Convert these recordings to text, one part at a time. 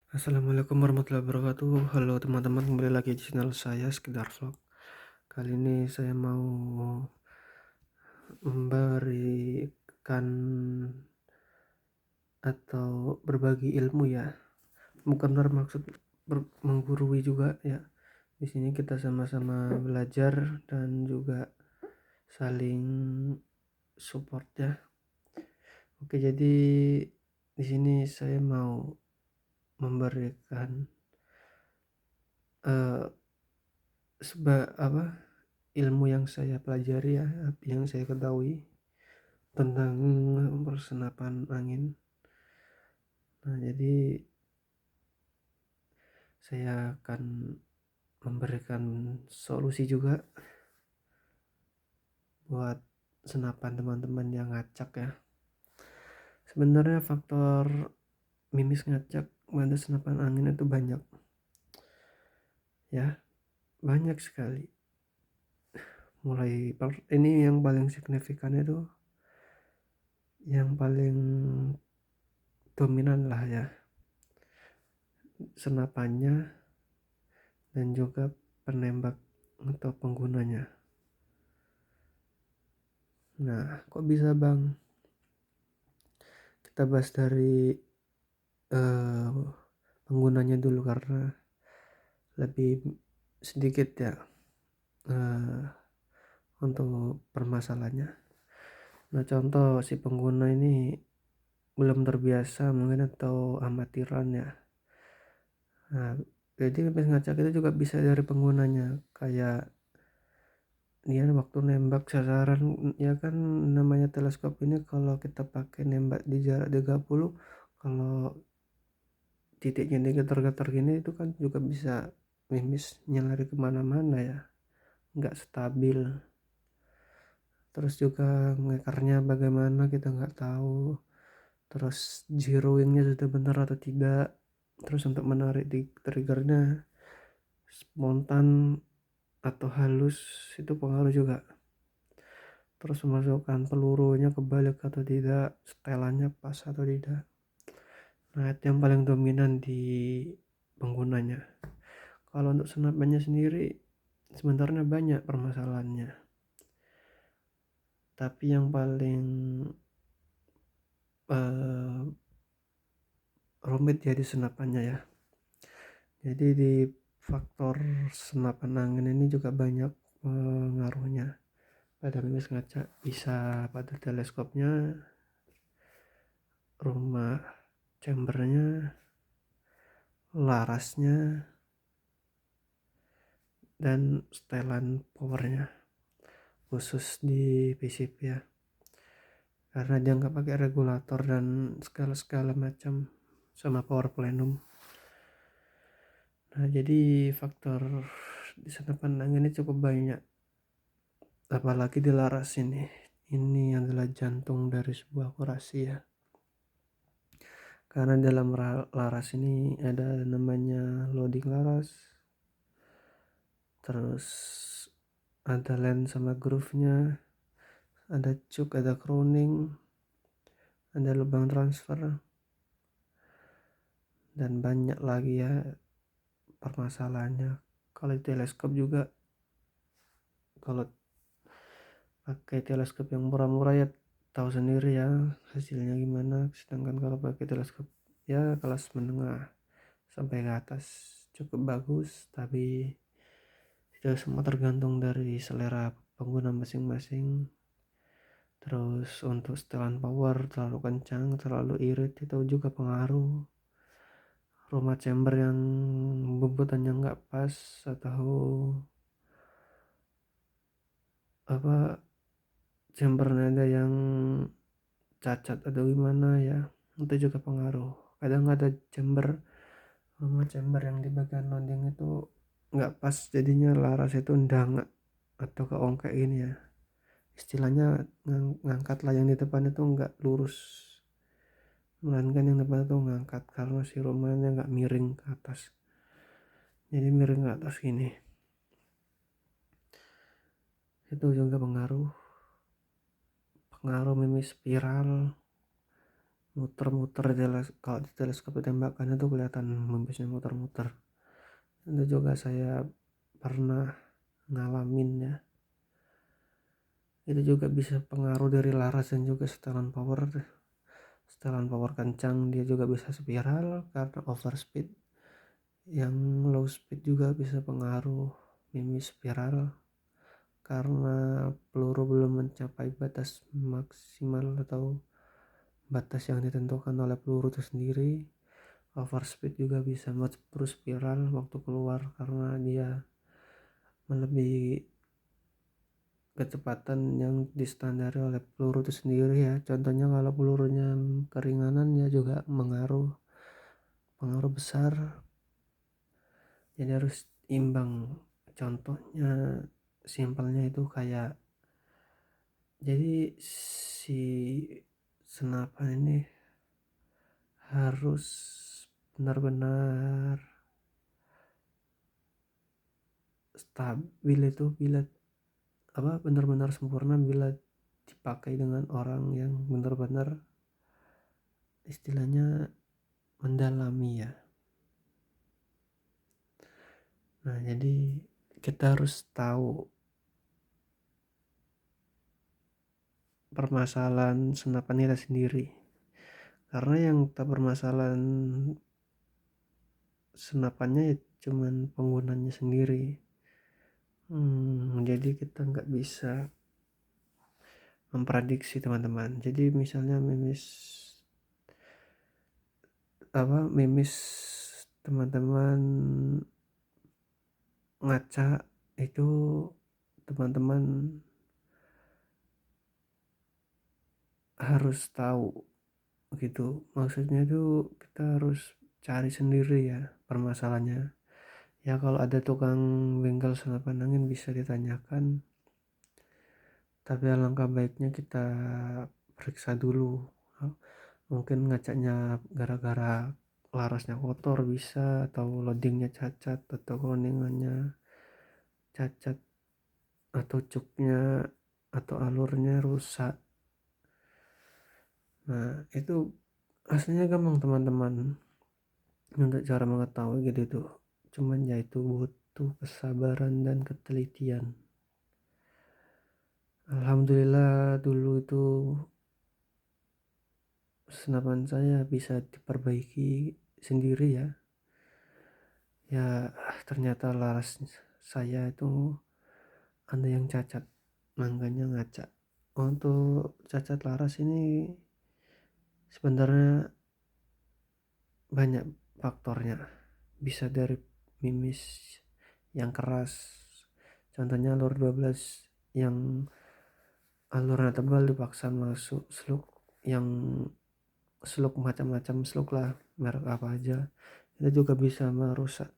Assalamualaikum warahmatullahi wabarakatuh. Halo teman-teman, kembali lagi di channel saya Sekedar Vlog. Kali ini saya mau memberikan atau berbagi ilmu ya. Bukan bermaksud menggurui juga ya. Di sini kita sama-sama belajar dan juga saling support ya. Oke, jadi di sini saya mau memberikan eh ilmu yang saya pelajari ya, yang saya ketahui tentang persenapan angin. Nah, jadi saya akan memberikan solusi juga buat senapan teman-teman yang ngacak ya. Sebenarnya faktor mimis ngacak pada senapan angin itu banyak ya, banyak sekali. Ini yang paling signifikan itu, yang paling dominan lah ya, senapannya dan juga penembak atau penggunanya. Nah, kok bisa bang? Kita bahas dari eh, penggunanya dulu karena lebih sedikit ya eh, untuk permasalahannya. Nah, contoh si pengguna ini belum terbiasa mungkin atau amatiran ya. Nah, jadi mimis ngacak itu juga bisa dari penggunanya, kayak dia waktu nembak sasaran ya kan, namanya teleskop ini kalau kita pakai nembak di jarak 30, kalau titiknya digetar-getar gini itu kan juga bisa mimisnya lari kemana-mana ya, nggak stabil. Terus juga ngekarnya bagaimana kita nggak tahu, terus zeroingnya sudah benar atau tidak, terus untuk menarik di triggernya spontan atau halus itu pengaruh juga, terus memasukkan pelurunya kebalik atau tidak, setelannya pas atau tidak. Nah, itu yang paling dominan di penggunanya. Kalau untuk senapannya sendiri sebenarnya banyak permasalahannya, tapi yang paling eh, rumit ya di senapannya ya. Jadi di faktor senapan angin ini juga banyak pengaruhnya pada mimis ngaca, bisa pada teleskopnya, rumah chambernya, larasnya, dan setelan powernya, khusus di PCP ya, karena dia nggak pakai regulator dan segala macam sama power plenum. Nah, jadi faktor di senapan angin ini cukup banyak, apalagi di laras ini adalah jantung dari sebuah akurasi ya, karena dalam laras ini ada namanya loading laras, terus ada lens sama groove-nya, ada cuk, ada crowning, ada lubang transfer, dan banyak lagi ya permasalahannya. Kalau di teleskop juga, kalau pakai teleskop yang murah-murah ya tahu sendiri ya hasilnya gimana. Sedangkan kalau pakai teleskop ya kelas menengah sampai ke atas cukup bagus, tapi itu semua tergantung dari selera pengguna masing-masing. Terus untuk setelan power terlalu kencang, terlalu irit, itu juga pengaruh. Rumah chamber yang bumbutannya nggak pas, atau apa, chambernya ada yang cacat atau gimana ya, itu juga pengaruh. Kadang ada rumah chamber yang di bagian loading itu nggak pas, jadinya laras itu ndang atau keongkek ini ya, istilahnya ngangkat layang di depan itu nggak lurus, melainkan yang depan itu ngangkat karena si rumahnya nggak miring ke atas, jadi miring ke atas gini, itu juga pengaruh. Pengaruh mimis spiral, muter-muter kalau di teleskop ditembakkan itu kelihatan membesnya muter-muter. Itu juga saya pernah ngalamin ya. Itu juga bisa pengaruh dari laras dan juga setelan power. Setelan power kencang dia juga bisa spiral karena overspeed. Yang low speed juga bisa pengaruh mimis spiral karena peluru belum mencapai batas maksimal atau batas yang ditentukan oleh peluru itu sendiri. Overspeed juga bisa membuat peluru spiral waktu keluar karena dia melebihi kecepatan yang distandari oleh peluru itu sendiri ya. Contohnya kalau pelurunya keringanan ya juga pengaruh besar, jadi harus imbang. Contohnya simpelnya itu kayak, jadi si senapan ini harus benar-benar stabil itu bila benar-benar sempurna bila dipakai dengan orang yang benar-benar istilahnya mendalami ya. Nah jadi kita harus tahu permasalahan senapan kita sendiri, karena yang tak permasalahan senapannya ya cuman penggunanya sendiri. Jadi kita nggak bisa memprediksi teman-teman. Jadi misalnya mimis teman-teman ngaca itu, teman-teman harus tahu gitu. Maksudnya itu kita harus cari sendiri ya permasalahannya. Ya kalau ada tukang bengkel senapan angin bisa ditanyakan, tapi alangkah baiknya kita periksa dulu. Mungkin ngacaknya gara-gara larasnya kotor bisa, atau loadingnya cacat, atau connectingnya cacat, atau cuknya atau alurnya rusak. Nah itu aslinya gampang teman-teman untuk cara mengetahui gitu tuh, cuman ya itu butuh kesabaran dan ketelitian. Alhamdulillah dulu itu senapan saya bisa diperbaiki sendiri ya. Ternyata laras saya itu ada yang cacat, makanya ngaca. Untuk cacat laras ini sebenarnya banyak faktornya. Bisa dari mimis yang keras, contohnya alur 12 yang alurnya tebal dipaksa masuk slug, yang slug macam-macam slug lah, merek apa aja, itu juga bisa merusak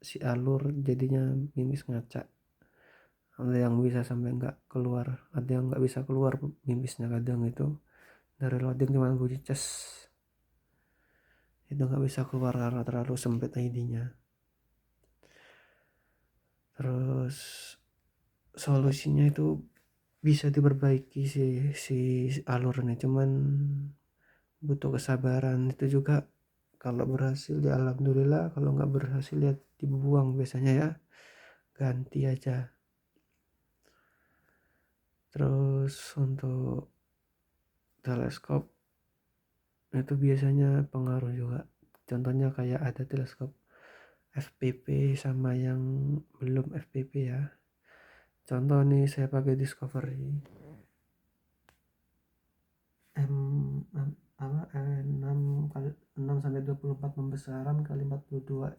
si alur, jadinya mimis ngaca. Ada yang bisa sampai nggak keluar, ada yang nggak bisa keluar mimisnya, kadang itu dari loading cuma bunyi ces, itu nggak bisa keluar karena terlalu sempit ID-nya. Terus solusinya itu bisa diperbaiki si alurnya, cuman butuh kesabaran. Itu juga kalau berhasil ya alhamdulillah, kalau nggak berhasil ya dibuang biasanya ya, ganti aja. Terus untuk teleskop itu biasanya pengaruh juga, contohnya kayak ada teleskop FPV sama yang belum FPV ya. Contoh nih, saya pakai Discovery M6 sampai 24 pembesaran kali 42.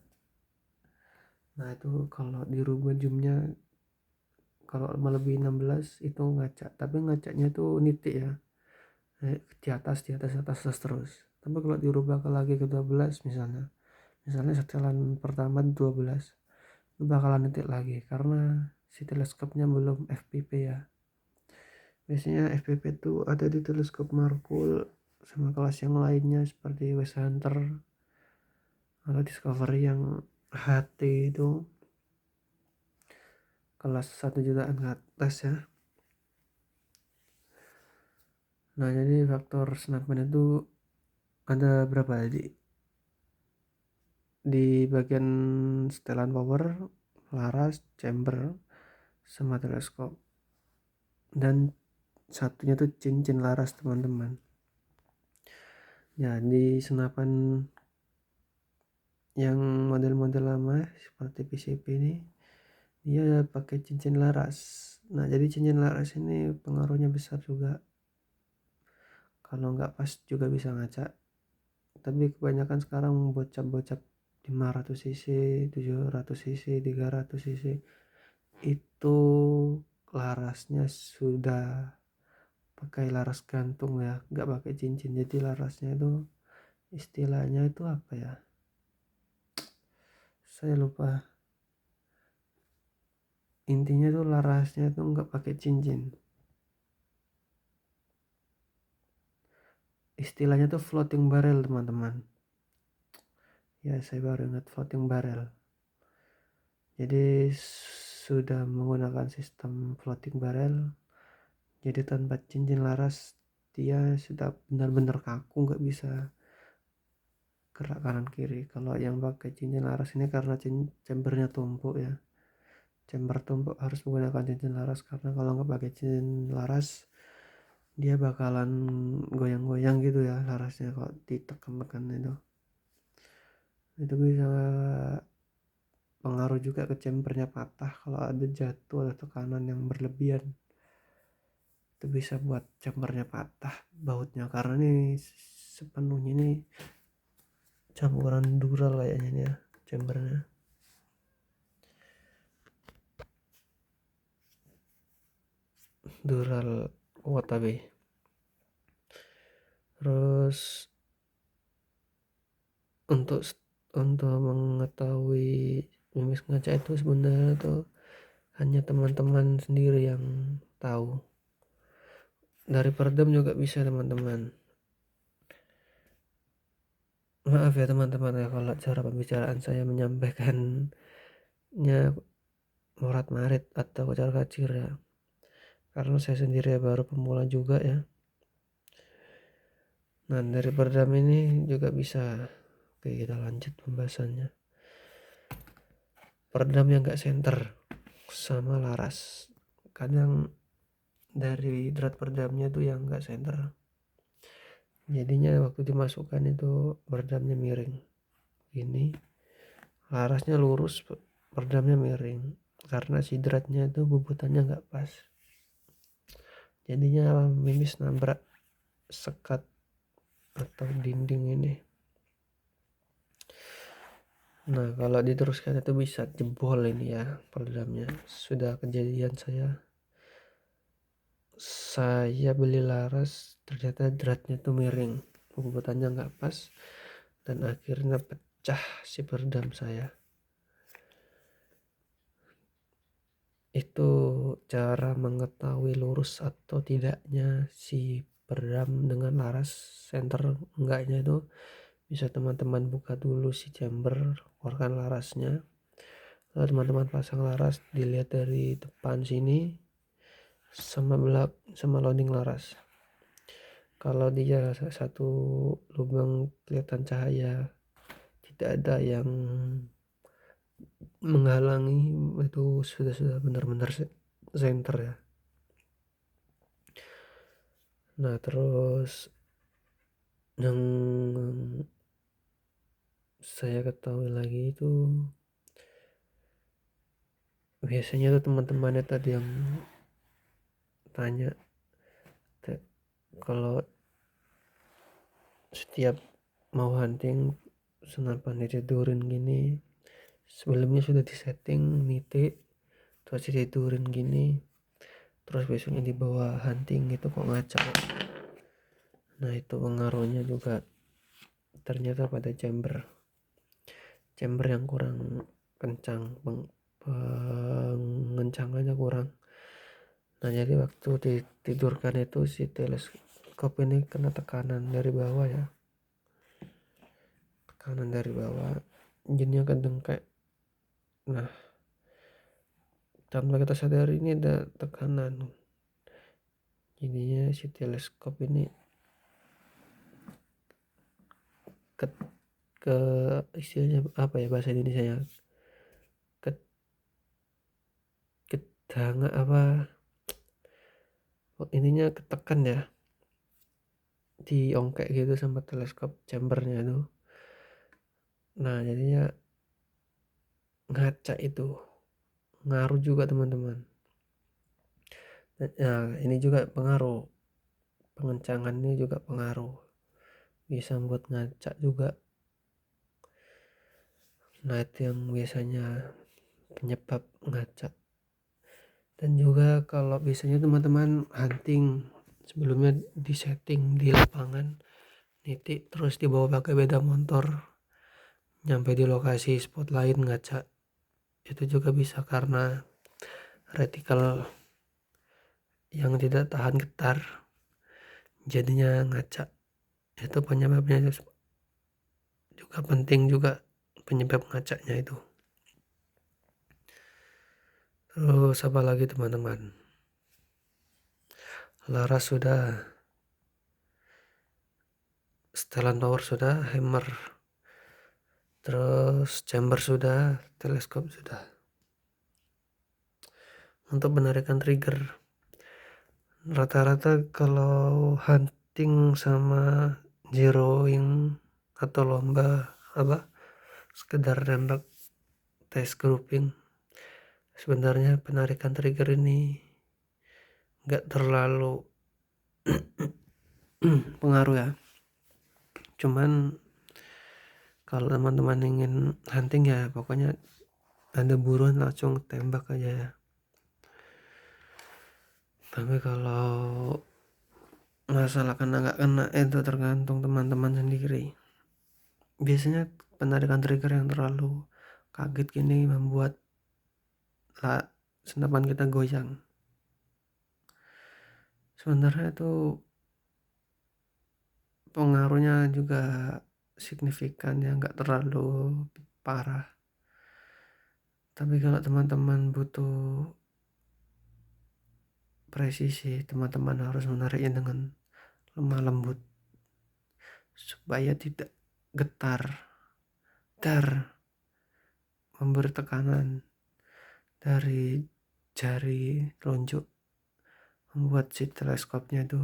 Nah itu kalau dirubah zoomnya, kalau melebihi 16 itu ngaca, tapi ngacanya itu nitik ya, di atas terus. Tapi kalau dirubah ke lagi ke 12, misalnya setelan pertama 12, itu bakalan nitik lagi karena si teleskopnya belum FPV ya. Biasanya FPV itu ada di teleskop Markul sama kelas yang lainnya seperti West Hunter atau Discovery yang HT itu kelas 1 jutaan ke atas ya. Nah jadi faktor senapan itu ada berapa di bagian setelan power, laras, chamber, sama teleskop, dan satunya tuh cincin laras teman-teman. Ya, di senapan yang model-model lama seperti PCP ini dia pakai cincin laras. Nah, jadi cincin laras ini pengaruhnya besar juga. Kalau nggak pas juga bisa ngaca. Tapi kebanyakan sekarang bocap-bocap 500 cc, 700 cc, 300 cc itu larasnya sudah pakai laras gantung ya, nggak pakai cincin. Jadi larasnya itu istilahnya itu apa ya? Saya lupa. Intinya tuh larasnya tuh nggak pakai cincin. Istilahnya tuh floating barrel teman-teman. Ya, saya baru ingat floating barrel. Jadi sudah menggunakan sistem floating barrel. Jadi tanpa cincin laras dia sudah benar-benar kaku, nggak bisa gerak kanan kiri. Kalau yang pakai cincin laras ini karena chambernya tumpuk ya. Chamber tumpuk harus menggunakan cincin laras, karena kalau nggak pakai cincin laras dia bakalan goyang-goyang gitu ya larasnya kalau ditekan-tekan itu bisa pengaruh juga ke chambernya patah kalau ada jatuh atau tekanan yang berlebihan. Itu bisa buat chambernya patah bautnya, karena ini sepenuhnya ini campuran dural kayaknya nih ya chambernya. Dural Watabe. Terus untuk untuk mengetahui mimis ngaca itu sebenarnya tuh hanya teman-teman sendiri yang tahu. Dari peredam juga bisa teman-teman. Maaf ya teman-teman ya kalau cara pembicaraan saya menyampaikannya morat marit atau kocar kacir ya, karena saya sendiri baru pemula juga ya. Nah, dari peredam ini juga bisa. Oke, kita lanjut pembahasannya. Peredam yang gak senter sama laras, kadang dari drat peredamnya tuh yang gak senter, jadinya waktu dimasukkan itu peredamnya miring ini, larasnya lurus, peredamnya miring karena si dratnya itu bubutannya gak pas, jadinya mimis nabrak sekat atau dinding ini. Nah, kalau diteruskan itu bisa jebol ini ya peredamnya. Sudah kejadian saya beli laras, ternyata dratnya tuh miring, bubutannya nggak pas, dan akhirnya pecah si peredam saya. Itu cara mengetahui lurus atau tidaknya si peredam dengan laras center enggaknya itu bisa teman-teman buka dulu si chamber, keluarkan larasnya, lalu teman-teman pasang laras, dilihat dari depan sini sama loading laras. Kalau dia satu lubang kelihatan cahaya, tidak ada yang menghalangi, itu sudah benar-benar center ya. Nah, terus yang saya ketahui lagi itu biasanya tuh teman-temannya tadi yang tanya kalau setiap mau hunting senapan ditidurin gini, sebelumnya sudah disetting nitik, terus ditidurin gini, terus besoknya dibawa hunting gitu kok ngaca. Nah, itu pengaruhnya juga ternyata pada chamber yang kurang kencang, pengencangannya kurang. Nah, jadi waktu ditidurkan itu si teleskop ini kena tekanan dari bawah ya, tekanan dari bawah, jadinya kedengkek. Nah, tanpa kita sadari ini ada tekanan, jadinya si teleskop ini ke ke istilahnya apa ya bahasa Indonesianya, ket kedangan apa, ininya ketekan ya, diongkek gitu sama teleskop chambernya itu. Nah, jadinya ngaca itu ngaruh juga teman-teman. Nah, ini juga pengaruh, pengencangan ini juga pengaruh, bisa membuat ngaca juga. Nah, itu yang biasanya penyebab ngaca. Dan juga kalau biasanya teman-teman hunting, sebelumnya disetting di lapangan, nitik terus dibawa pakai beda motor, nyampe di lokasi spot lain ngaca. Itu juga bisa karena retikel yang tidak tahan getar, jadinya ngaca. Itu penyebabnya juga penting juga, penyebab ngacanya itu. Terus apa lagi teman-teman? Laras sudah, setelan power sudah, hammer, terus chamber sudah, teleskop sudah. Untuk penarikan trigger, rata-rata kalau hunting sama zeroing atau lomba apa, sekedar nembak test grouping, sebenarnya penarikan trigger ini nggak terlalu pengaruh ya. Cuman kalau teman-teman ingin hunting ya pokoknya ada buruan langsung tembak aja ya. Tapi kalau masalah kena nggak kena itu tergantung teman-teman sendiri. Biasanya penarikan trigger yang terlalu kaget gini membuat senapan kita goyang. Sebenarnya itu pengaruhnya juga signifikan ya, nggak terlalu parah. Tapi kalau teman-teman butuh presisi, teman-teman harus menariknya dengan lemah lembut supaya tidak getar, dar, memberi tekanan dari jari telunjuk, membuat si teleskopnya itu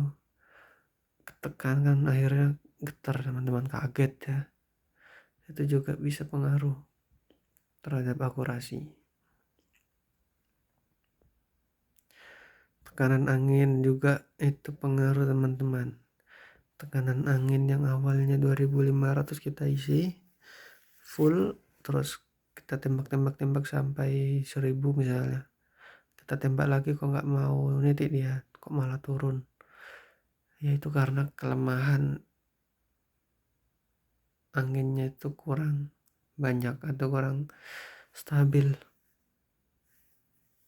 ketekan kan, akhirnya getar, teman-teman kaget ya. Itu juga bisa pengaruh terhadap akurasi. Tekanan angin juga itu pengaruh teman-teman. Tekanan angin yang awalnya 2500 kita isi full, terus kita tembak sampai 1000 misalnya, kita tembak lagi kok nggak mau nitik dia, kok malah turun. Ya itu karena kelemahan anginnya itu kurang banyak atau kurang stabil.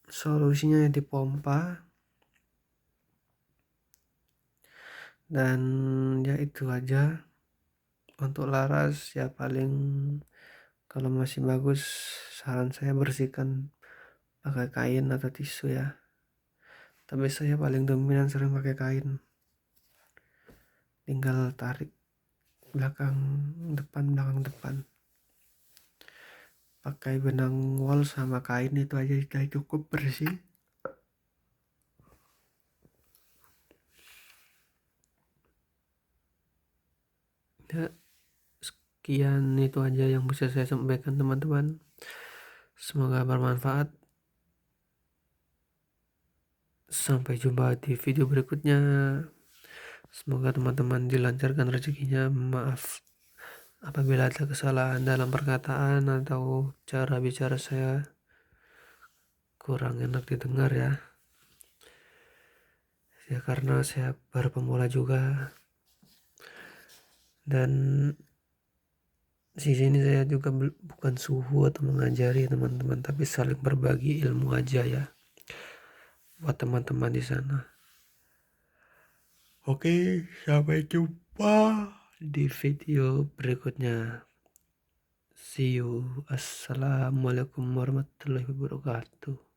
Solusinya dipompa, dan ya itu aja. Untuk laras ya paling kalau masih bagus saran saya bersihkan pakai kain atau tisu ya. Tapi saya paling dominan sering pakai kain, tinggal tarik belakang depan, pakai benang wol sama kain itu aja sudah cukup bersih. Ya, sekian itu aja yang bisa saya sampaikan teman-teman, semoga bermanfaat. Sampai jumpa di video berikutnya. Semoga teman-teman dilancarkan rezekinya. Maaf apabila ada kesalahan dalam perkataan atau cara bicara saya kurang enak didengar ya. Ya karena saya baru pemula juga. Dan di sini saya juga bukan suhu atau mengajari teman-teman, tapi saling berbagi ilmu aja ya buat teman-teman di sana. Oke, sampai jumpa di video berikutnya. See you. Assalamualaikum warahmatullahi wabarakatuh.